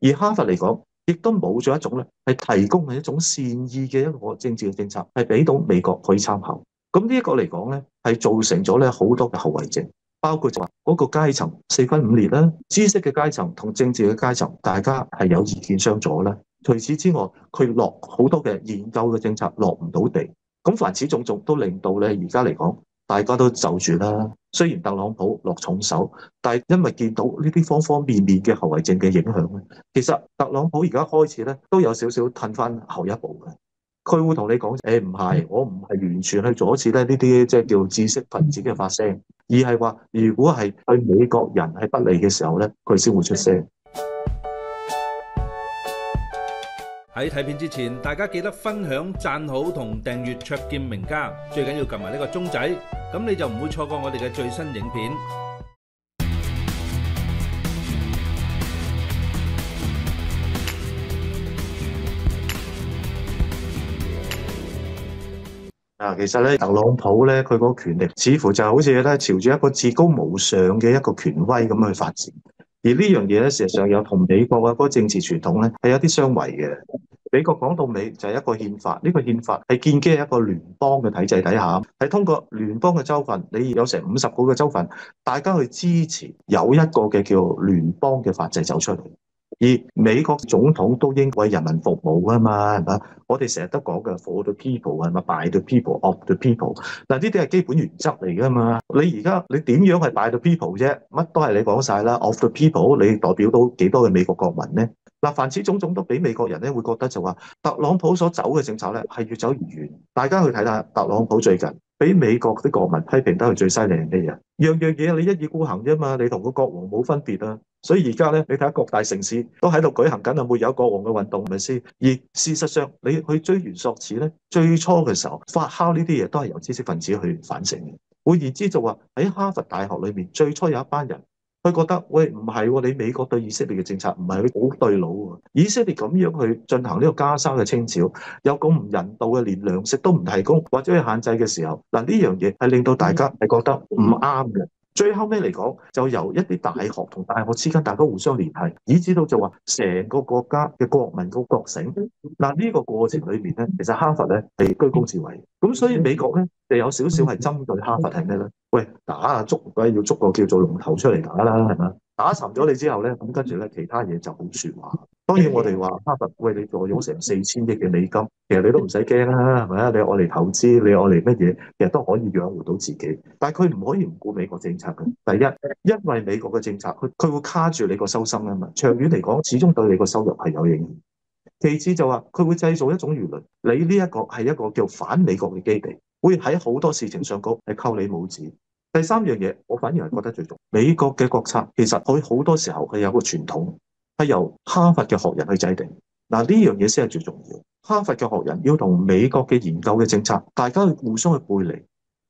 而哈佛嚟講，亦都冇咗一種咧係提供嘅一種善意嘅一個政治嘅政策，係俾到美國可以參考。咁呢一個嚟講咧，係造成咗咧好多嘅後遺症，包括就話嗰個階層四分五裂啦，知識嘅階層同政治嘅階層，大家係有意見相左啦。除此之外，佢落好多嘅研究嘅政策落唔到地，咁凡此種種都令到咧而家嚟講，大家都就住啦。雖然特朗普落重手，但係因為見到呢啲方方面面嘅後遺症嘅影響咧，其實特朗普而家開始咧都有少少褪翻後一步嘅。佢會同你講，誒唔係，我唔係完全去阻止咧呢啲即係叫知識分子嘅發聲，而係話如果係對美國人係不利嘅時候咧，佢先會出聲。喺睇片之前，大家記得分享、讚好同訂閱卓劍名家，最緊要撳埋呢個鐘仔，咁你就唔會錯過我哋嘅最新影片。其實咧，特朗普咧，佢嗰個權力似乎就好似咧朝住一個至高無上嘅一個權威咁去發展，而呢樣嘢咧，事實上有同美國嘅嗰個政治傳統咧係有啲相違嘅。美國講到尾就係一個憲法，呢個憲法係建基喺一個聯邦嘅體制底下，係通過聯邦嘅州份，你有成50個嘅州份，大家去支持有一個嘅叫聯邦嘅法制走出嚟。而美國總統都應為人民服務啊嘛，係嘛？我哋成日都講嘅 for the people 係嘛，by the people of the people。嗱，呢啲係基本原則嚟噶嘛。你而家你點樣係 by the people 啫？乜都係你講晒啦。of the people 你代表到幾多嘅美國國民呢？嗱，凡此種種都俾美國人咧會覺得就話特朗普所走嘅政策咧係越走越遠。大家去睇下特朗普最近俾美國啲國民批評得係最犀利係咩嘢？樣樣嘢你一意孤行啫嘛，你同個國王冇分別啊！所以而家咧，你睇下各大城市都喺度舉行緊啊，沒有國王嘅運動，係咪先？而事實上，你去追源溯始咧，最初嘅時候發酵呢啲嘢都係由知識分子去反省嘅。換言之就話喺哈佛大學裏面，最初有一班人。佢覺得喂唔係喎，你美國對以色列嘅政策唔係好對路喎。以色列咁樣去進行呢個加沙嘅清剿，有咁唔人道嘅，連糧食都唔提供或者去限制嘅時候，嗱呢樣嘢係令到大家係覺得唔啱嘅。最後尾嚟講，就由一啲大學同大學之間大家互相聯繫，以至到就話成個國家嘅國民個覺醒。嗱呢個過程裏面咧，其實哈佛咧係居功至偉，咁所以美國咧就有少少係針對哈佛係咩咧？喂，打下捉鬼要捉個叫做龍頭出嚟打啦，係咪？打沉咗你之後咧，咁跟住咧其他嘢就好說話。當然我哋話哈佛為你坐擁成4000億嘅美金，其實你都唔使驚啦，係咪啊？你愛嚟投資，你愛嚟乜嘢，其實都可以養活到自己。但係佢唔可以唔顧美國政策嘅。第一，因為美國嘅政策，佢會卡住你個收心啊嘛。長遠嚟講，始終對你個收入係有影響。其次就話佢會製造一種輿論，你呢一個係一個叫反美國嘅基地，會喺好多事情上高係扣你帽子。第三樣嘢，我反而係覺得最重要。美國嘅國策其實佢好多時候係有個傳統，係由哈佛嘅學人去制定。嗱，呢樣嘢先係最重要。哈佛嘅學人要同美國嘅研究嘅政策，大家去互相去背離，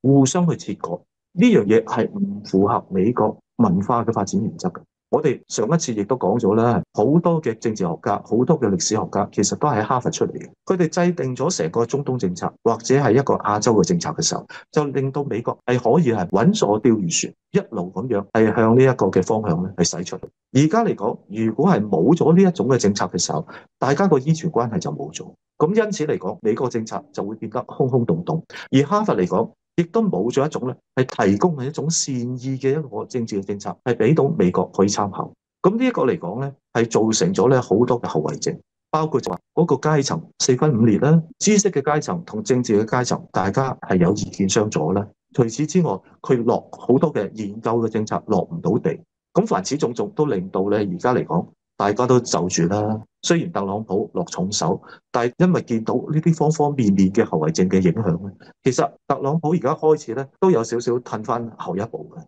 互相去切割。呢樣嘢係唔符合美國文化嘅發展原則嘅。我哋上一次亦都講咗啦，好多嘅政治學家、好多嘅歷史學家，其實都係喺哈佛出嚟嘅。佢哋制定咗成個中東政策，或者係一個亞洲嘅政策嘅時候，就令到美國係可以係穩坐釣魚船，一路咁樣係向呢一個嘅方向咧係駛出。而家嚟講，如果係冇咗呢一種嘅政策嘅時候，大家個依存關係就冇咗。咁因此嚟講，美國政策就會變得空空洞洞。而哈佛嚟講，亦都冇咗一種咧係提供嘅一種善意嘅一個政治嘅政策，係俾到美國可以參考。咁呢一個嚟講咧，係造成咗咧好多嘅後遺症，包括就話嗰個階層四分五裂啦，知識嘅階層同政治嘅階層，大家係有意見相左啦。除此之外，佢落好多嘅研究嘅政策落唔到地，咁凡此種種都令到咧而家嚟講，大家都就住啦。雖然特朗普落重手，但係因為見到呢啲方方面面嘅後遺症嘅影響咧，其實特朗普而家開始咧都有少少褪翻後一步嘅。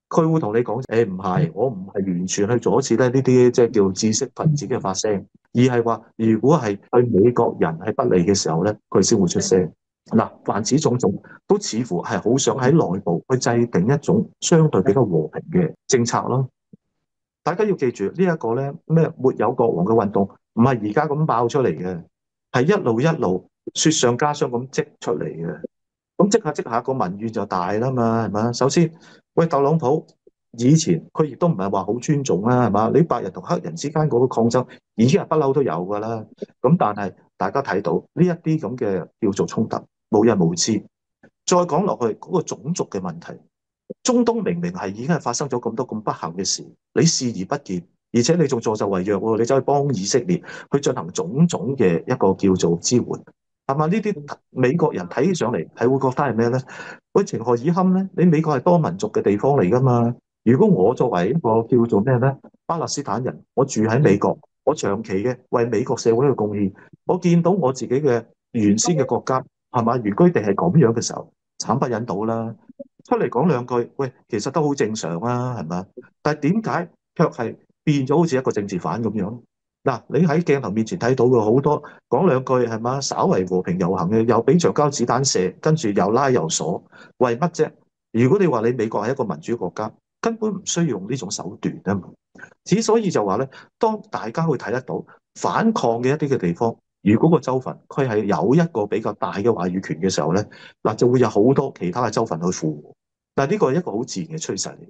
佢會同你講，誒唔係，我唔係完全去阻止咧呢啲即係叫知識分子嘅發聲，而係話如果係對美國人係不利嘅時候咧，佢先會出聲。嗱，凡此種種都似乎係好想喺內部去制定一種相對比較和平嘅政策咯。大家要記住呢一個咧咩沒有國王嘅運動，唔係而家咁爆出嚟嘅，係一路一路雪上加霜咁積出嚟嘅。咁積下積下個民怨就大啦嘛，係嘛？首先，喂特朗普，以前佢亦都唔係話好尊重啦，係嘛？你白人同黑人之間嗰個抗爭已經係不嬲都有㗎啦。咁但係大家睇到呢一啲咁嘅叫做衝突，無日無之。再講落去嗰個種族嘅問題，中東明明係已經係發生咗咁多咁不幸嘅事，你視而不見，而且你仲助紂為虐喎，你走去幫以色列去進行種種嘅一個叫做支援，係嘛？呢啲美國人睇起上嚟係會覺得係咩咧？喂，情何以堪咧？你美國係多民族嘅地方嚟㗎嘛？如果我作為一個叫做咩咧，巴勒斯坦人，我住喺美國，我長期嘅為美國社會去貢獻，我見到我自己嘅原先嘅國家係嘛，原居地係咁樣嘅時候，慘不忍睹啦。出嚟講兩句，喂，其實都好正常啊，係咪？但係點解卻係變咗好似一個政治犯咁樣？嗱，你喺鏡頭面前睇到嘅好多講兩句係嘛，稍為和平遊行嘅，又俾橡膠子彈射，跟住又拉又鎖，為乜啫？如果你話你美國係一個民主國家，根本唔需要用呢種手段啊嘛。之所以就話咧，當大家會睇得到反抗嘅一啲嘅地方，如果個州份佢係有一個比較大嘅話語權嘅時候咧，嗱就會有好多其他嘅州份去附和。但係呢個係一個好自然嘅趨勢嚟。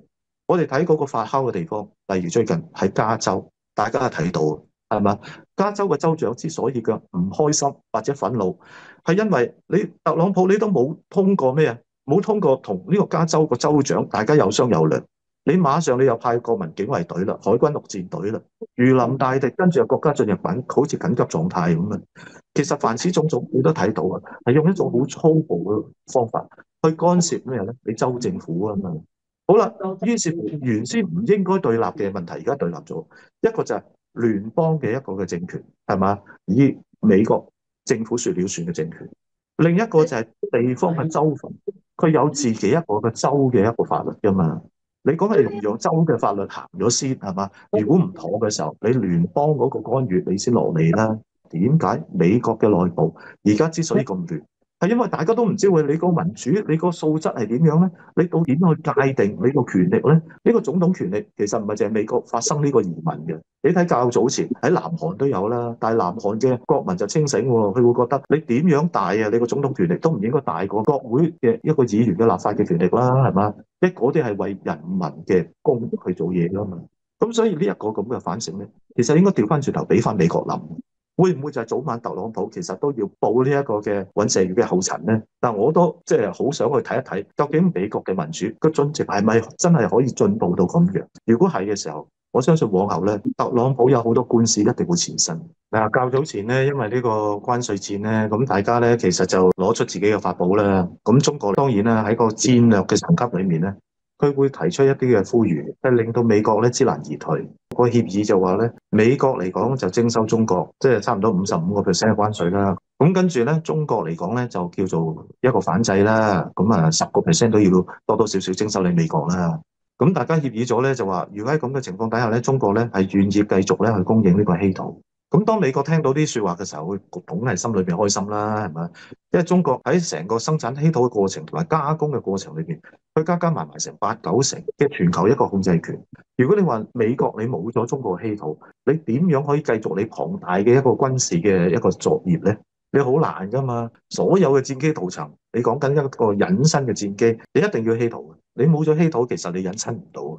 我哋睇嗰個發酵嘅地方，例如最近喺加州，大家都睇到。係嘛？加州嘅州長之所以嘅唔開心或者憤怒，係因為你特朗普你都冇通過咩啊？冇通過同呢個加州個州長大家有商有量，你馬上你又派國民警衛隊啦、海軍陸戰隊啦，如臨大敵，跟住又國家進入好似緊急狀態咁啊！其實凡此種種你都睇到啊，係用一種好粗暴嘅方法去干涉咩咧？你州政府啊嘛。好啦，於是乎原先唔應該對立嘅問題，而家對立咗，一個就係聯邦嘅一個嘅政權，係嘛？以美國政府說了算嘅政權。另一個就係地方嘅州份，佢有自己一個嘅州嘅一個法律噶嘛。你講係用州嘅法律行咗先，係嘛？如果唔妥嘅時候，你聯邦嗰個干預你先落嚟啦。點解美國嘅內部而家之所以咁亂？係因為大家都唔知喂，你個民主，你個素質係點樣咧？你到點去界定你個權力咧？呢個總統權力其實唔係淨係美國發生呢個疑問嘅。你睇較早前喺南韓都有啦，但係南韓嘅國民就清醒喎，佢會覺得你點樣大啊？你個總統權力都唔應該大過國會嘅一個議員嘅立法嘅權力啦，係嘛？一嗰啲係為人民嘅公去做嘢㗎嘛。咁所以呢一個咁嘅反省咧，其實應該調翻轉頭俾翻美國諗。會唔會就係早晚特朗普其實都要步呢一個嘅尹錫悅嘅後塵呢？但我都即係好想去睇一睇，究竟美國嘅民主個進程係咪真係可以進步到咁樣？如果係嘅時候，我相信往後咧，特朗普有好多官司一定會纏身。嗱，較早前咧，因為呢個關稅戰咧，咁大家咧其實就攞出自己嘅法寶啦。咁中國當然啦，喺個戰略嘅層級裏面咧，佢會提出一啲嘅呼籲，係令到美國咧知難而退。個協議就話咧，美國嚟講就徵收中國，即係差唔多55%嘅關稅啦。咁跟住咧，中國嚟講咧就叫做一個反制啦。咁啊10%都要多多少少徵收你美國啦。咁大家協議咗咧，就話如果喺咁嘅情況底下咧，中國咧係願意繼續咧去供應呢個稀土。咁當美國聽到啲説話嘅時候，會總係心裏邊開心啦，係咪？因為中國喺成個生產稀土嘅過程同埋加工嘅過程裏邊，佢加埋成8-9成嘅全球一個控制權。如果你話美國你冇咗中國嘅稀土，你點樣可以繼續你龐大嘅一個軍事嘅一個作業咧？你好難噶嘛！所有嘅戰機塗層，你講緊一個隱身嘅戰機，你一定要稀土。你冇咗稀土，其實你隱身唔到。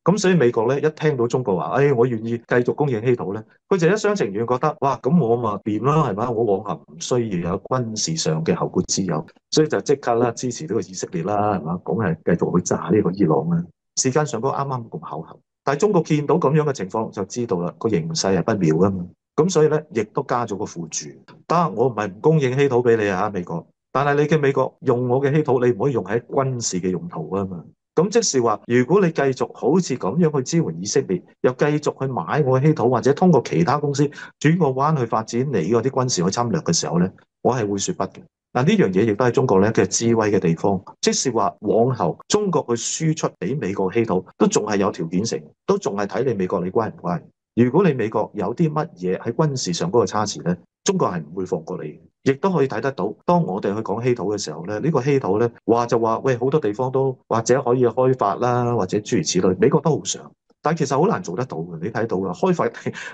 咁所以美國咧一聽到中國話，我願意繼續供應稀土咧，佢就一廂情願覺得，哇，咁我咪掂啦，係咪？我往後唔需要有軍事上嘅後顧之憂，所以就即刻啦支持呢個以色列啦，係嘛？講係繼續去炸呢個伊朗啦。時間上都啱啱咁巧合，但係中國見到咁樣嘅情況，就知道啦，個形勢係不妙噶嘛。咁所以咧，亦都加咗個附注，得我唔係唔供應稀土俾你啊，美國，但係你嘅美國用我嘅稀土，你唔可以用喺軍事嘅用途啊嘛。咁即是話，如果你繼續好似咁樣去支援以色列，又繼續去買我嘅稀土，或者通過其他公司轉個彎去發展你嗰啲軍事去侵略嘅時候咧，我係會說不嘅。嗱，呢樣嘢亦都係中國咧嘅智慧嘅地方，即是話往後中國去輸出俾美國稀土，都仲係有條件性，都仲係睇你美國你乖唔乖。如果你美國有啲乜嘢喺軍事上嗰個差池咧，中國係唔會放過你。亦都可以睇得到，當我哋去講稀土嘅時候咧，呢個稀土咧話就話，喂，好多地方都或者可以開發啦，或者諸如此類，美國都好想，但係其實好難做得到嘅。你睇到嘅開發，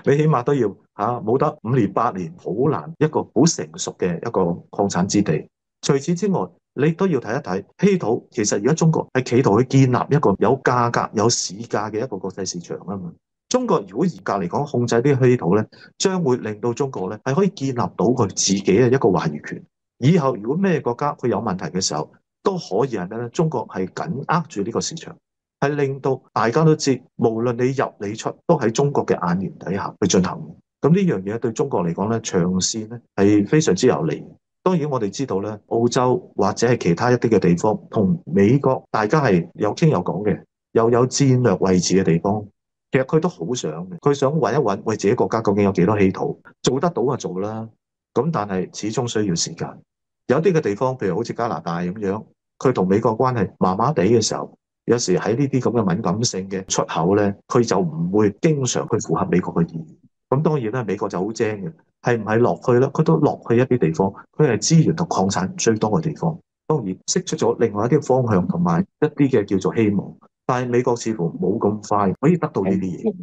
你起碼都要冇得5年8年，好難一個好成熟嘅一個礦產之地。除此之外，你都要睇一睇稀土。其實而家中國係企圖去建立一個有價格、有市價嘅一個國際市場啊嘛。中國如果嚴格嚟講控制啲稀土咧，將會令到中國咧係可以建立到佢自己嘅一個話語權。以後如果咩國家佢有問題嘅時候，都可以係咩咧？中國係緊握住呢個市場，係令到大家都知，無論你入你出，都喺中國嘅眼簾底下去進行。咁呢樣嘢對中國嚟講咧，長線咧係非常之有利。當然我哋知道咧，澳洲或者係其他一啲嘅地方，同美國大家係有傾有講嘅，又有戰略位置嘅地方，其實佢都好想嘅，佢想揾一揾為自己國家究竟有幾多稀土，做得到就做啦。咁但係始終需要時間。有啲嘅地方，譬如好似加拿大咁樣，佢同美國關係麻麻地嘅時候，有時喺呢啲咁嘅敏感性嘅出口咧，佢就唔會經常去符合美國嘅意願。咁當然啦，美國就好精嘅，係唔係落去咧？佢都落去一啲地方，佢係資源同礦產最多嘅地方。當然釋出咗另外一啲方向同埋一啲嘅叫做希望，但係美國似乎冇咁快可以得到呢啲嘢。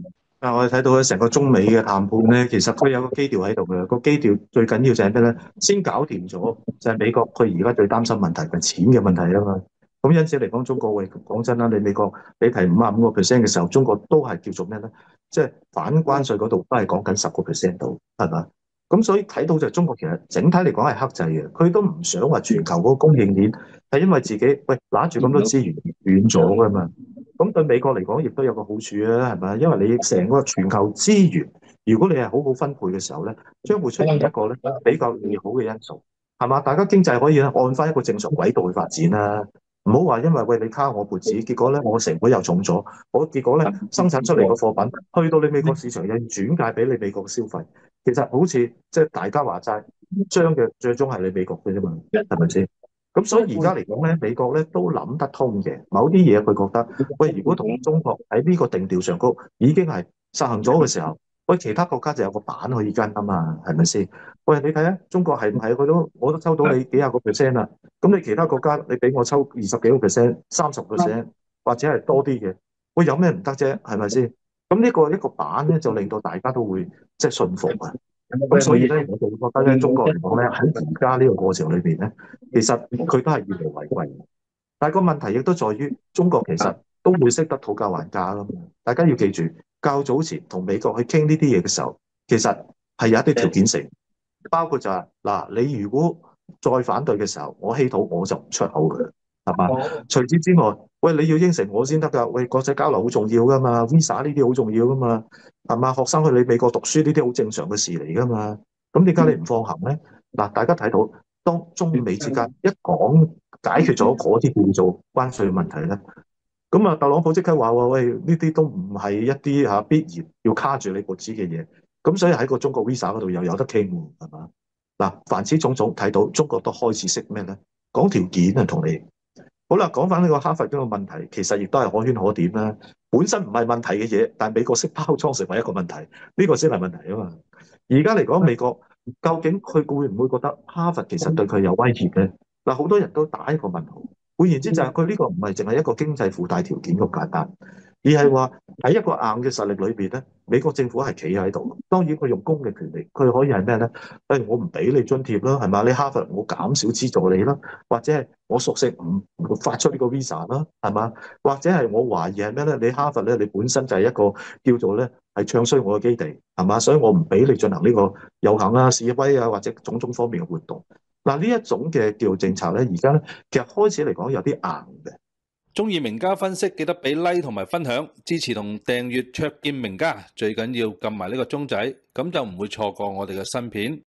我哋睇到咧，成個中美嘅談判咧，其實佢有個基調喺度嘅。個基調最緊要就係咩咧？先搞掂咗就係美國，佢而家最擔心問題係錢嘅問題啊嘛。咁因此嚟講，中國喂，講真啦，你美國你提55%嘅時候，中國都係叫做咩咧？即係反關稅嗰度都係講緊10%度，係嘛？咁所以睇到就係中國其實整體嚟講係克制嘅，佢都唔想話全球嗰個供應鏈係因為自己喂拿住咁多資源斷咗㗎嘛。咁對美國嚟講亦都有個好處啊，係咪？因為你成個全球資源，如果你係好好分配嘅時候咧，將會出現一個咧比較利好嘅因素，係嘛？大家經濟可以按翻一個正常軌道去發展啦。唔好話因為喂你卡我脖子，結果咧我成本又重咗，我結果咧生產出嚟嘅貨品去到你美國市場又要轉介俾你美國嘅消費，其實好似即係大家話齋，將嘅最終係你美國嘅啫嘛，係咪先？咁所以而家嚟講咧，美國咧都諗得通嘅，某啲嘢佢覺得，喂，如果同中國喺呢個定調上高已經係實行咗嘅時候，喂，其他國家就有個板可以跟啊嘛，係咪先？喂，你睇下中國係唔係我都抽到你幾廿個 percent 啦，咁你其他國家你俾我抽20幾個 percent、30%或者係多啲嘅，喂，有咩唔得啫？係咪先？咁呢個一個板咧就令到大家都會即係信服啊。咁所以咧，我就覺得咧，中國嚟講咧，喺而家呢個過程裏邊咧，其實佢都係以和為貴。但係個問題亦都在於，中國其實都會識得討價還價咯。大家要記住，較早前同美國去傾呢啲嘢嘅時候，其實係有一啲條件性，包括就係嗱，你如果再反對嘅時候，我稀土我就唔出口嘅，係嘛？除此之外，喂，你要應承我先得㗎。喂，國際交流好重要㗎嘛，Visa 呢啲好重要㗎嘛。係嘛？學生去你美國讀書呢啲好正常嘅事嚟噶嘛？咁點解你唔放行咧？嗱，大家睇到當中美之間一講解決咗嗰啲叫做關稅問題咧，咁啊特朗普即刻話喎，喂，呢啲都唔係一啲必然要卡住你脖子嘅嘢，咁所以喺個中國 Visa 嗰度又有得傾喎，係嘛？嗱，凡此種種睇到中國都開始識咩咧？講條件啊，同你。好啦，講翻呢個哈佛呢個問題，其實亦都係可圈可點啦。本身唔係問題嘅嘢，但美國識包裝成為一個問題，呢個先係問題啊嘛。而家嚟講，美國究竟佢會唔會覺得哈佛其實對佢有威脅咧？嗱，好多人都打一個問號。換言之，就係佢呢個唔係淨係一個經濟附帶條件咁簡單，而係話喺一個硬嘅實力裏邊咧，美國政府係企喺度。當然佢用公嘅權力，佢可以係咩咧？我唔俾你津貼啦，係嘛？你哈佛我減少資助你啦，或者係我索性唔發出呢個 visa 啦，係嘛？或者係我懷疑係咩咧？你哈佛咧，你本身就係一個叫做咧係唱衰我嘅基地，係嘛？所以我唔俾你進行呢個遊行啊、示威啊或者種種方面嘅活動。嗱，呢一種嘅叫政策咧，而家咧其實開始嚟講有啲硬嘅。中意名家分析，記得俾 like 同埋分享，支持同訂閱卓見名家，最緊要撳埋呢個鐘仔，咁就唔會錯過我哋嘅新片。